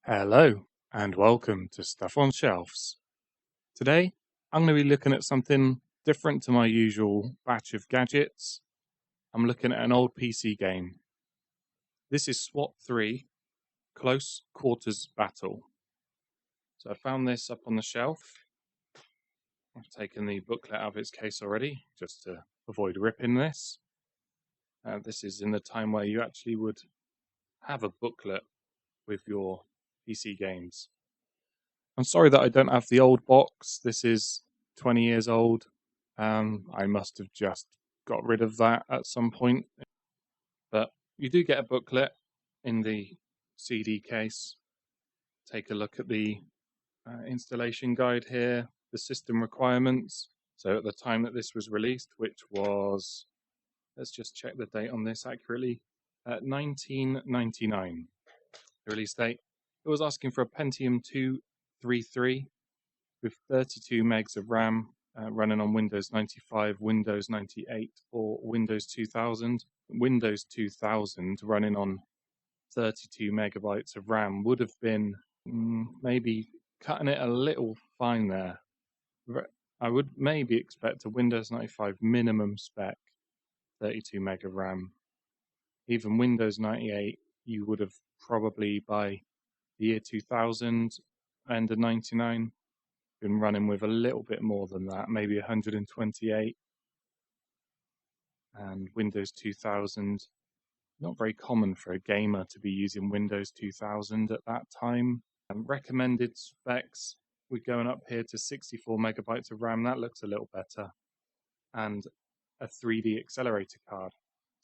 Hello, and welcome to Stuff on Shelves. Today, I'm going to be looking at something different to my usual batch of gadgets. I'm looking at an old PC game. This is SWAT 3 Close Quarters Battle. So I found this up on the shelf. I've taken the booklet out of its case already, just to avoid ripping this. This is in the time where you actually would have a booklet with your PC games. I'm sorry that I don't have the old box. This is 20 years old. I must have just got rid of that at some point. But you do get a booklet in the CD case. Take a look at the installation guide here, the system requirements. So at the time that this was released, which was, let's just check the date on this accurately, 1999, the release date. It was asking for a Pentium 233 with 32 megs of RAM, running on Windows 95, Windows 98, or Windows 2000. Windows 2000 running on 32 megabytes of RAM would have been maybe cutting it a little fine there. I would maybe expect a Windows 95 minimum spec, 32 meg of RAM. Even Windows 98, you would have probably by the year 2000, end of 99, been running with a little bit more than that, maybe 128. And Windows 2000, not very common for a gamer to be using Windows 2000 at that time. Recommended specs, we're going up here to 64 megabytes of RAM. That looks a little better. And a 3D accelerator card.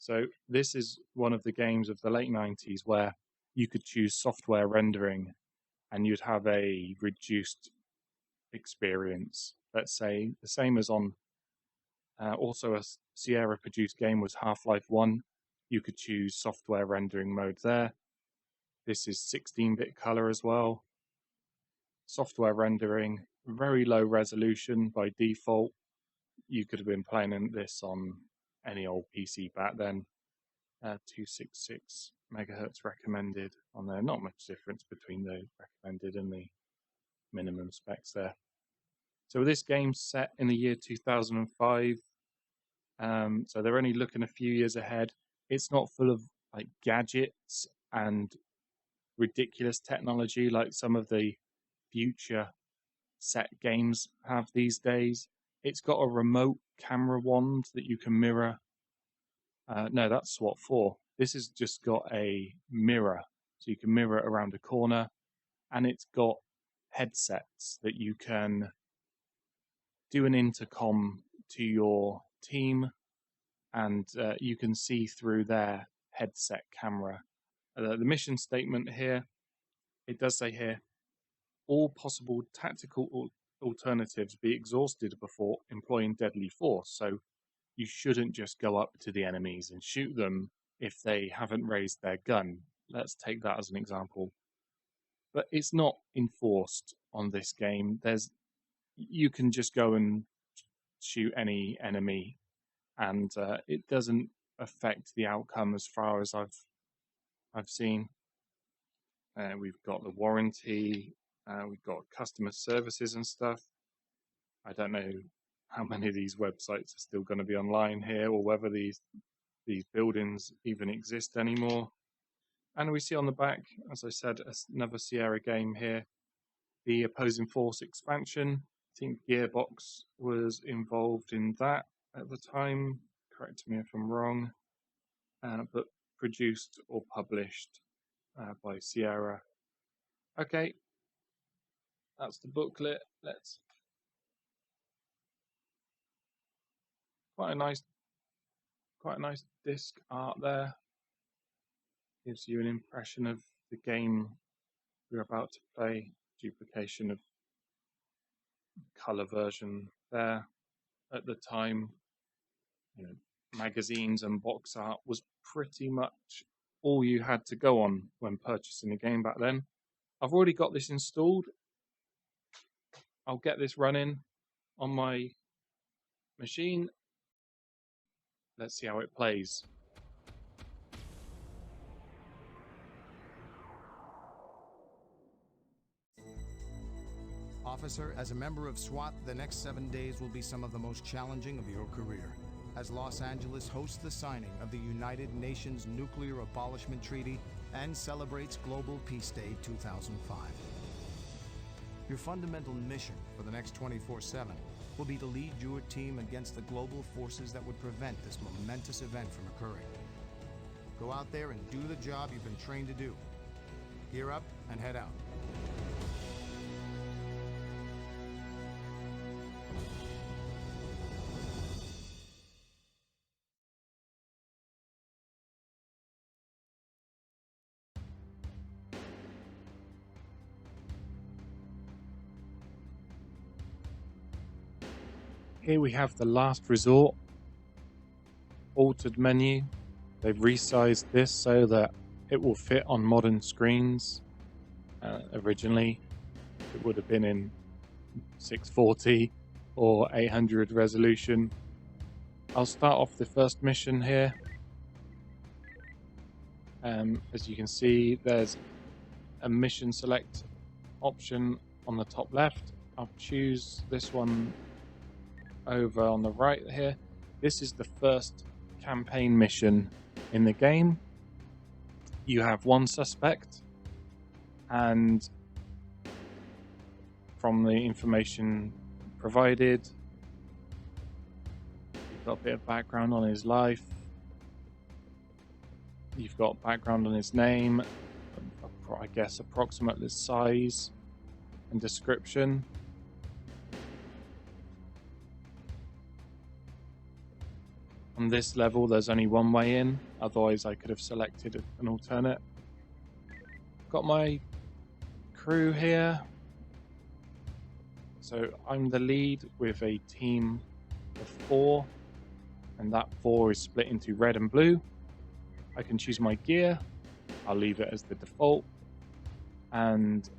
So this is one of the games of the late 90s where you could choose software rendering and you'd have a reduced experience. Let's say the same as on also a Sierra produced game was Half-Life 1. You could choose software rendering mode there. This is 16-bit color as well. Software rendering, very low resolution by default. You could have been playing this on any old PC back then. 266 megahertz recommended on there. Not much difference between the recommended and the minimum specs there. So this game's set in the year 2005. So they're only looking a few years ahead. It's not full of like gadgets and ridiculous technology like some of the future set games have these days. It's got a remote camera wand that you can mirror. No, that's SWAT 4. This has just got a mirror, so you can mirror it around a corner, and it's got headsets that you can do an intercom to your team, and you can see through their headset camera. The mission statement here, it does say here, all possible tactical alternatives be exhausted before employing deadly force. So you shouldn't just go up to the enemies and shoot them if they haven't raised their gun. Let's take that as an example. But it's not enforced on this game. You can just go and shoot any enemy, and it doesn't affect the outcome as far as I've seen. We've got the warranty, we've got customer services and stuff. I don't know how many of these websites are still going to be online here, or whether these buildings even exist anymore. And we see on the back, as I said, another Sierra game here, the Opposing Force expansion. I think Gearbox was involved in that at the time. Correct me if I'm wrong. But produced or published by Sierra. Okay, that's the booklet. Quite a nice disc art there. Gives you an impression of the game you're about to play. Duplication of color version there. At the time, magazines and box art was pretty much all you had to go on when purchasing a game back then. I've already got this installed. I'll get this running on my machine. Let's see how it plays. Officer, as a member of SWAT, the next 7 days will be some of the most challenging of your career, as Los Angeles hosts the signing of the United Nations Nuclear Abolishment Treaty and celebrates Global Peace Day 2005. Your fundamental mission for the next 24/7 will be to lead your team against the global forces that would prevent this momentous event from occurring. Go out there and do the job you've been trained to do. Gear up and head out. Here we have the last resort, altered menu. They've resized this so that it will fit on modern screens. Originally, it would have been in 640 or 800 resolution. I'll start off the first mission here. As you can see, there's a mission select option on the top left. I'll choose this one over on the right here. This is the first campaign mission in the game. You have one suspect, and from the information provided, you've got a bit of background on his life, you've got background on his name, I guess approximate the size and description. On this level, there's only one way in, otherwise I could have selected an alternate. Got my crew here. So I'm the lead with a team of 4, and that 4 is split into red and blue. I can choose my gear. I'll leave it as the default, and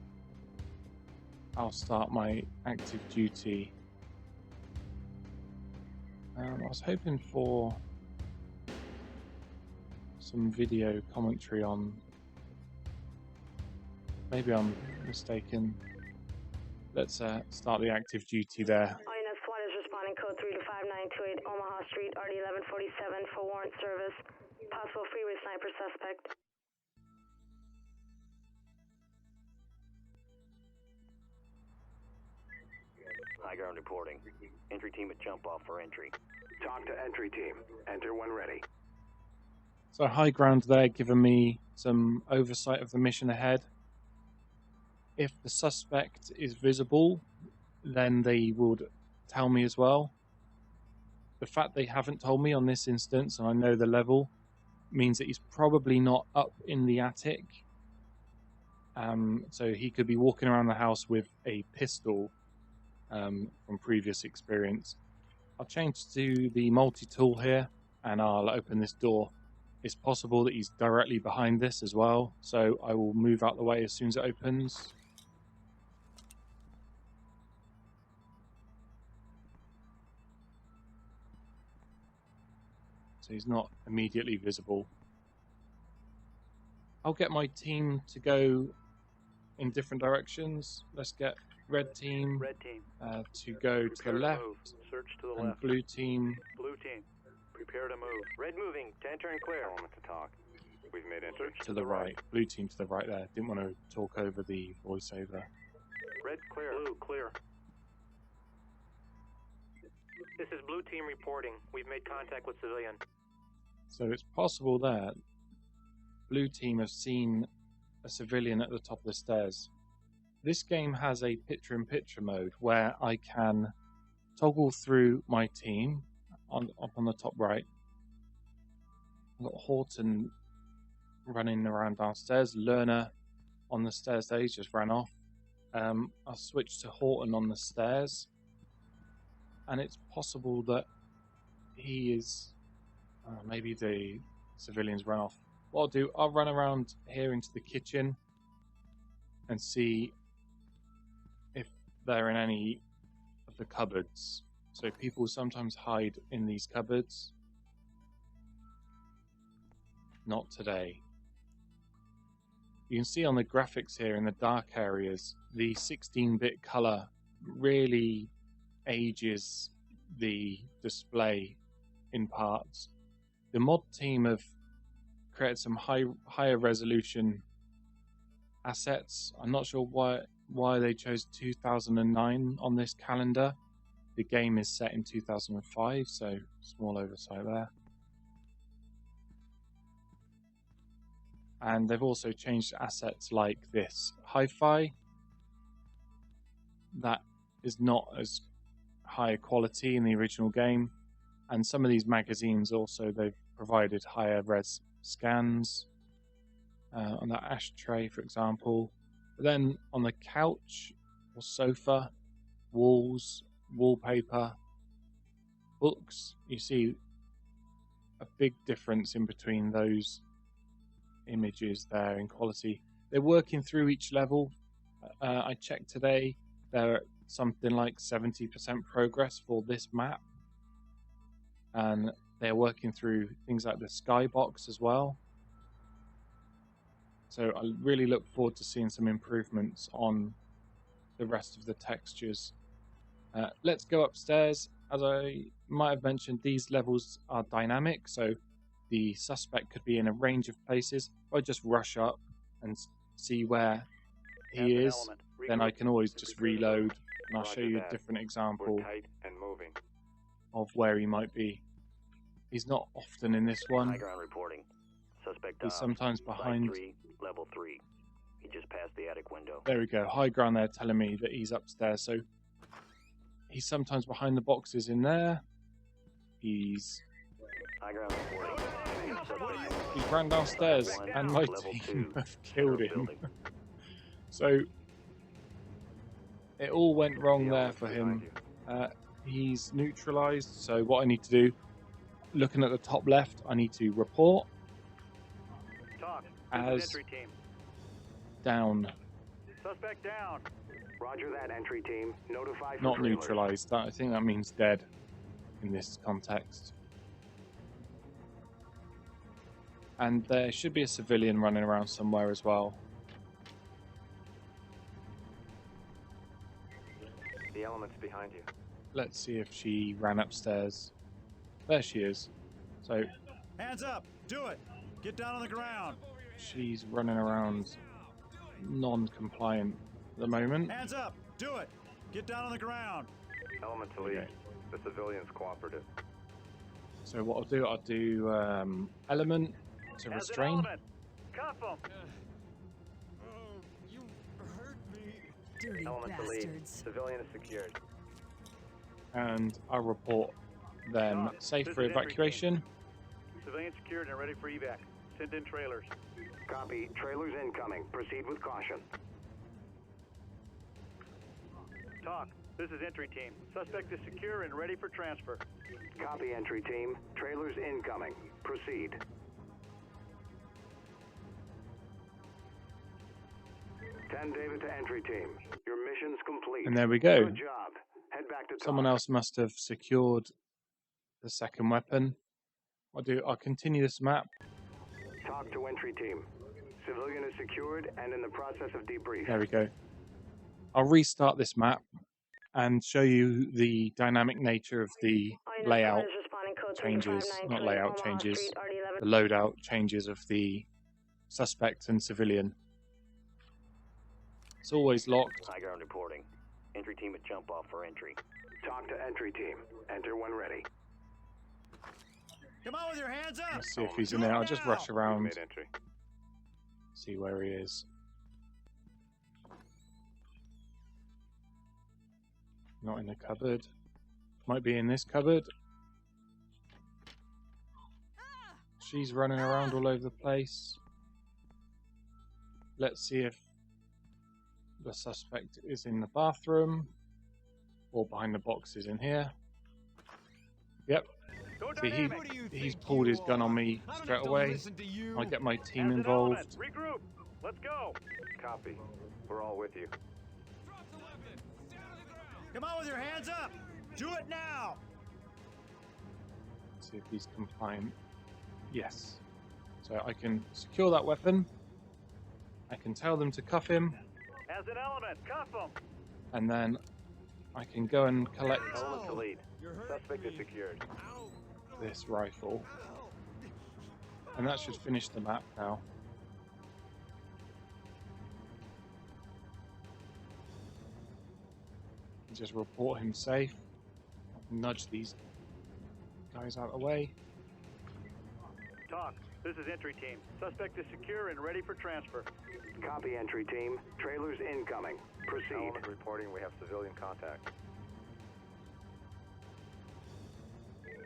I'll start my active duty. I was hoping for some video commentary on. Maybe I'm mistaken. Let's start the active duty there. INS SWAT is responding code 3 to 5928 Omaha Street, RD 1147 for warrant service. Possible freeway sniper suspect. High ground reporting. Entry team at jump off for entry. Talk to entry team. Enter when ready. So high ground there, giving me some oversight of the mission ahead. If the suspect is visible, then they would tell me as well. The fact they haven't told me on this instance, and I know the level, means that he's probably not up in the attic. So he could be walking around the house with a pistol from previous experience. I'll change to the multi-tool here, and I'll open this door. It's possible that he's directly behind this as well, so I will move out the way as soon as it opens. So he's not immediately visible. I'll get my team to go in different directions. Let's get red team to go to the left, Search to the and left. blue team Prepare to move. Red moving. To enter and clear. Element to talk. We've made entry. to the right. Blue team to the right there. Didn't want to talk over the voiceover. Red clear. Blue clear. This is blue team reporting. We've made contact with civilian. So it's possible that blue team have seen a civilian at the top of the stairs. This game has a picture-in-picture mode where I can toggle through my team up on the top right. I've got Horton running around downstairs. Lerner on the stairs there, he's just ran off. I'll switch to Horton on the stairs, and it's possible that he is maybe the civilians ran off. What I'll do, I'll run around here into the kitchen and see if they're in any of the cupboards. So people sometimes hide in these cupboards. Not today. You can see on the graphics here in the dark areas, the 16-bit color really ages the display in parts. The mod team have created some higher resolution assets. I'm not sure why they chose 2009 on this calendar. The game is set in 2005, so small oversight there. And they've also changed assets like this hi-fi. That is not as high quality in the original game. And some of these magazines also, they've provided higher res scans on that ashtray, for example. But then on the couch or sofa, walls, wallpaper, books, you see a big difference in between those images there in quality. They're working through each level. I checked today, they're at something like 70% progress for this map. And they're working through things like the skybox as well. So I really look forward to seeing some improvements on the rest of the textures. Let's go upstairs. As I might have mentioned, these levels are dynamic, so the suspect could be in a range of places. If I just rush up and see where he is, then I can always just reload, and I'll show you a different example of where he might be. He's not often in this one. High ground reporting. Suspect He's sometimes behind. Level 3. He just passed the attic window. There we go. High ground there telling me that he's upstairs. So he's sometimes behind the boxes in there. He's... High ground reporting. He ran downstairs and my team have killed him. So it all went wrong there for him. He's neutralized. So what I need to do, looking at the top left, I need to report as down. Suspect down. Roger that, entry team. Notify for Not trailers. neutralized. I think that means dead in this context. And there should be a civilian running around somewhere as well. The element's behind you. Let's see if she ran upstairs. There she is. So Hands up! Do it! Get down on the ground! she's running around non-compliant at the moment. Hands up! Do it! Get down on the ground! Element to lead. The civilian's cooperative. So what I'll do element to restrain. Cuff him! Oh, you hurt me. Dirty Element to lead. bastards. Civilian is secured. And I'll report them safe for evacuation. Civilian secured and ready for evac. Send in trailers. Copy. Trailers incoming. Proceed with caution. Talk. This is entry team. Suspect is secure and ready for transfer. Copy, entry team. Trailers incoming. Proceed. David to entry team. Your mission's complete. And there we go. Good job. Head back to Someone talk. else must have secured the second weapon. I'll continue this map. Talk to entry team. Civilian is secured and in the process of debrief. There we go. I'll restart this map and show you the dynamic nature of the layout changes, not layout changes, the loadout changes of the suspect and civilian. It's always locked. High ground reporting. Entry team at jump off for entry. Talk to entry team. Enter when ready. Come on with your hands up! Let's see if he's in there. I'll just rush around, Made entry. see where he is. Not in the cupboard. Might be in this cupboard. She's running around all over the place. Let's see if the suspect is in the bathroom or behind the boxes in here. Yep. Go See, dynamic. he's pulled his gun on me straight away. I get my team involved. Regroup. Let's go. Copy. We're all with you. Come on with your hands up! Do it now! See if he's compliant. Yes. So I can secure that weapon. I can tell them to cuff him, As an element, cuff him. and then I can go and collect Element to lead. You're hurt Suspect is me. secured. Ow. this rifle, Ow. and that should finish the map now. Just report him safe. Nudge these guys out of the way. Talk. This is entry team. Suspect is secure and ready for transfer. Copy, entry team. Trailers incoming. Proceed. Element reporting we have civilian contact.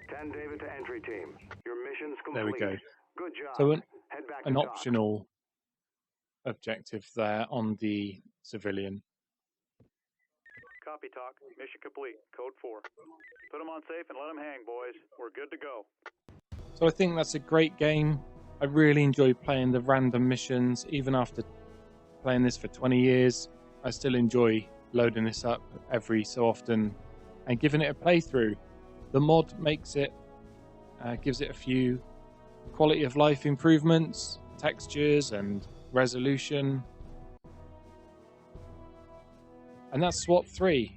10 David to entry team. Your mission's complete. There we go. Good job. So Head back an to talk. optional objective there on the civilian. Copy, Talk. Mission complete. Code 4. Put them on safe and let them hang, boys. We're good to go. So I think that's a great game. I really enjoy playing the random missions. Even after playing this for 20 years, I still enjoy loading this up every so often and giving it a playthrough. The mod makes it, gives it a few quality of life improvements, textures and resolution. And that's SWAT 3.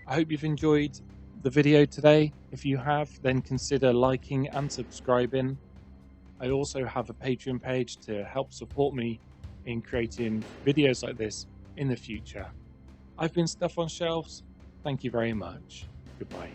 I hope you've enjoyed the video today. If you have, then consider liking and subscribing. I also have a Patreon page to help support me in creating videos like this in the future. I've been Stuff on Shelves. Thank you very much. Goodbye.